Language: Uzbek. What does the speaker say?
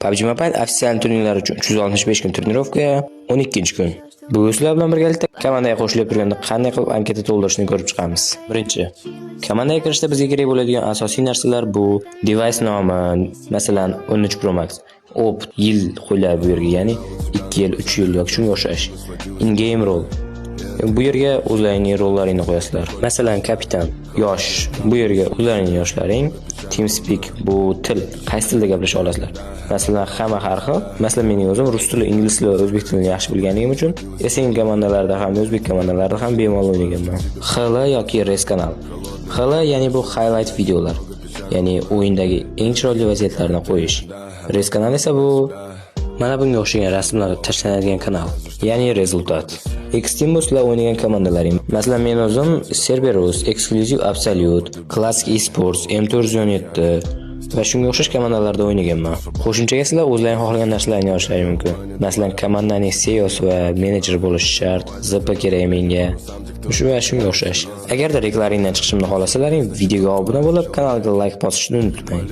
PUBG Mobile ofitsial turnirlar uchun 365 kun trenirovka, 12-kun. Bugun sizlar bilan birgalikda komandaga qo'shilib turganda qanday qilib anketa to'ldirishni ko'rib chiqamiz. Birinchi, komandaga kirishda bizga kerak bo'ladigan asosiy narsalar bu device nomi, masalan 13 Pro Max. Yil qo'yiladi bu yerga, ya'ni 2 yil, 3 yil yoki shunga o'xshash. In-game role. Bu yerga o'zlaringning rollaringni qo'yasizlar. Masalan, kapitan, yosh. Bu yerga o'zlaringning yoshlaring. TeamSpeak bu til, qaysi tilda gaplasha olasizlar. Masalan, hamma har xil. Masalan, mening o'zim rus tili, ingliz tili, o'zbek tilini yaxshi bilganim uchun SM komandalarida ham, o'zbek komandalarida ham bemalol o'ynaganman. HL yoki Res kanal. HL ya'ni bu highlight videolar. Ya'ni o'yindagi eng chiroyli vaziyatlarni qo'yish. Res kanal esa bu mana bunga o'xshagan rasmlar tashlanadigan kanal, ya'ni rezultat. Extreme sizlar o'ynagan komandalaring. Masalan, men o'zim Cerberus, Exclusive Absolute, Classic Esports, M417 va shunga o'xshash komandalarda o'ynaganman. Qo'shimchaga sizlar o'zlaring xohlagan narsalarni yozishlaringiz mumkin. Masalan, komandaning CEO va menejer bo'lishi shart, ZP kerak menga. Shunga o'xshash. Agarda reklaringdan chiqishimni xohlasalaring, videoga obuna bo'lib, kanalga like bosishni unutmang.